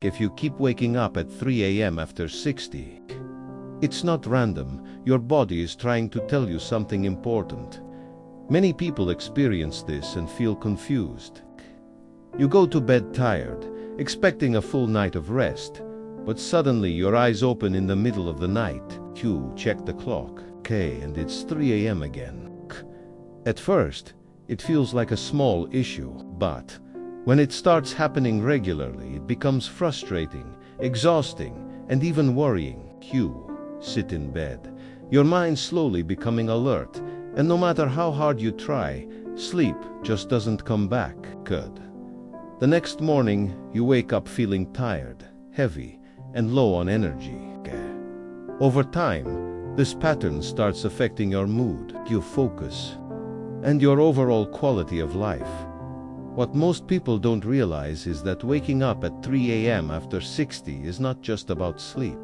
if you keep waking up at 3 a.m. after 60. It's not random, your body is trying to tell you something important. Many people experience this and feel confused. You go to bed tired, expecting a full night of rest, but suddenly your eyes open in the middle of the night. You check the clock, and it's 3 a.m. again. At first, it feels like a small issue, but when it starts happening regularly, it becomes frustrating, exhausting, and even worrying. You sit in bed, your mind slowly becoming alert, and no matter how hard you try, sleep just doesn't come back. Good. The next morning, you wake up feeling tired, heavy, and low on energy. Over time, this pattern starts affecting your mood, your focus, and your overall quality of life. What most people don't realize is that waking up at 3 a.m. after 60 is not just about sleep.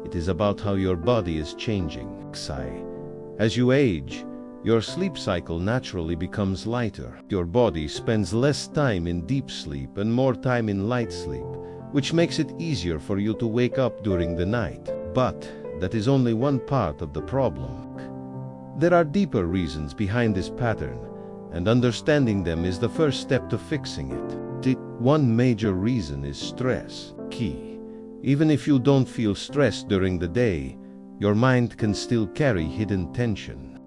It is about how your body is changing. As you age, your sleep cycle naturally becomes lighter. Your body spends less time in deep sleep and more time in light sleep, which makes it easier for you to wake up during the night. But that is only one part of the problem. There are deeper reasons behind this pattern, and understanding them is the first step to fixing it. One major reason is stress. Even if you don't feel stressed during the day, your mind can still carry hidden tension.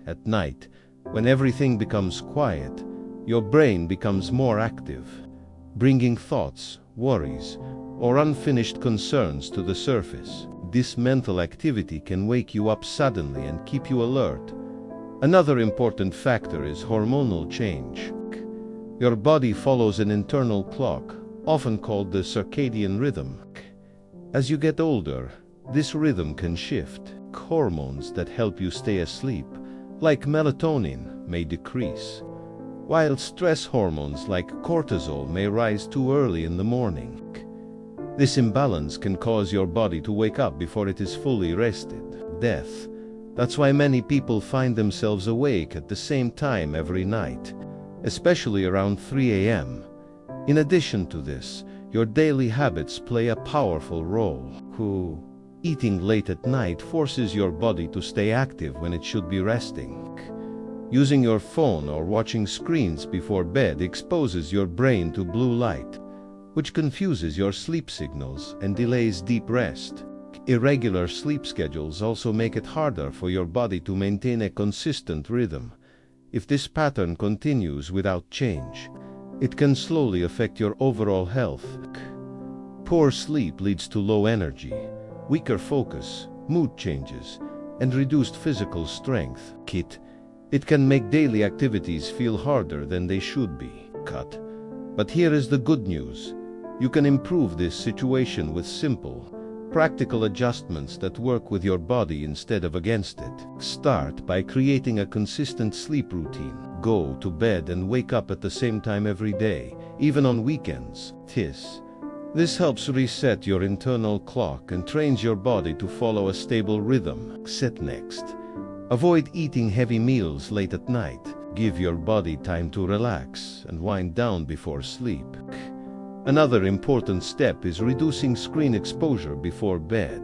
At night, when everything becomes quiet, your brain becomes more active, bringing thoughts, worries, or unfinished concerns to the surface. This mental activity can wake you up suddenly and keep you alert. Another important factor is hormonal change. Your body follows an internal clock, often called the circadian rhythm. As you get older, this rhythm can shift. Hormones that help you stay asleep, like melatonin, may decrease, while stress hormones like cortisol may rise too early in the morning. This imbalance can cause your body to wake up before it is fully rested. That's why many people find themselves awake at the same time every night, especially around 3 a.m. In addition to this, your daily habits play a powerful role. Eating late at night forces your body to stay active when it should be resting. Using your phone or watching screens before bed exposes your brain to blue light, which confuses your sleep signals and delays deep rest. Irregular sleep schedules also make it harder for your body to maintain a consistent rhythm. If this pattern continues without change, it can slowly affect your overall health. Poor sleep leads to low energy, weaker focus, mood changes, and reduced physical strength. It can make daily activities feel harder than they should be. But here is the good news. You can improve this situation with simple, practical adjustments that work with your body instead of against it. Start by creating a consistent sleep routine. Go to bed and wake up at the same time every day, even on weekends. This helps reset your internal clock and trains your body to follow a stable rhythm. Next, avoid eating heavy meals late at night. Give your body time to relax and wind down before sleep. Another important step is reducing screen exposure before bed.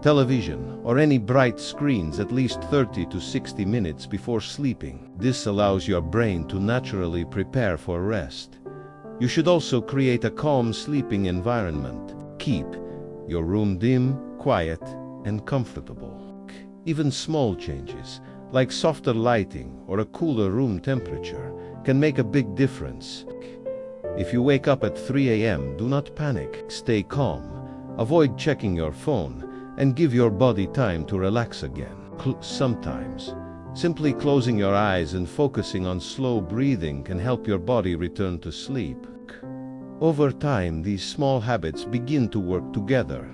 Television, or any bright screens at least 30 to 60 minutes before sleeping. This allows your brain to naturally prepare for rest. You should also create a calm sleeping environment. Keep your room dim, quiet, and comfortable. Even small changes, like softer lighting or a cooler room temperature, can make a big difference. If you wake up at 3 a.m., do not panic. Stay calm, avoid checking your phone, and give your body time to relax again. Sometimes, simply closing your eyes and focusing on slow breathing can help your body return to sleep. Over time, these small habits begin to work together,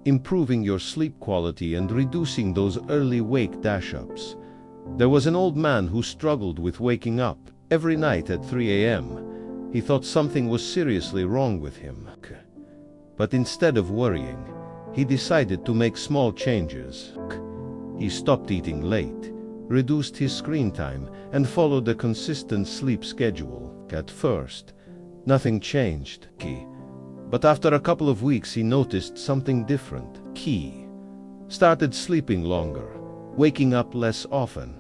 improving your sleep quality and reducing those early wake dash-ups. There was an old man who struggled with waking up every night at 3 a.m. He thought something was seriously wrong with him. But instead of worrying, he decided to make small changes. He stopped eating late, reduced his screen time, and followed a consistent sleep schedule. At first, nothing changed. But after a couple of weeks he noticed something different. Key. Started sleeping longer, waking up less often,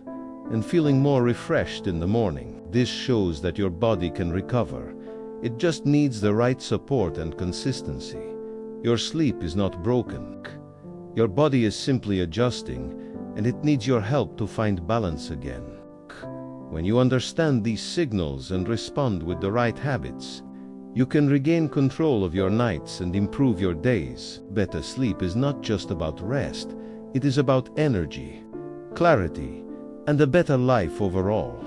and feeling more refreshed in the morning. This shows that your body can recover. It just needs the right support and consistency. Your sleep is not broken. Your body is simply adjusting, and it needs your help to find balance again. When you understand these signals and respond with the right habits, you can regain control of your nights and improve your days. Better sleep is not just about rest, it is about energy, clarity, and a better life overall.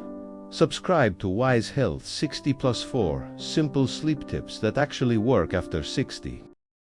Subscribe to Wise Health 60+4 simple sleep tips that actually work after 60.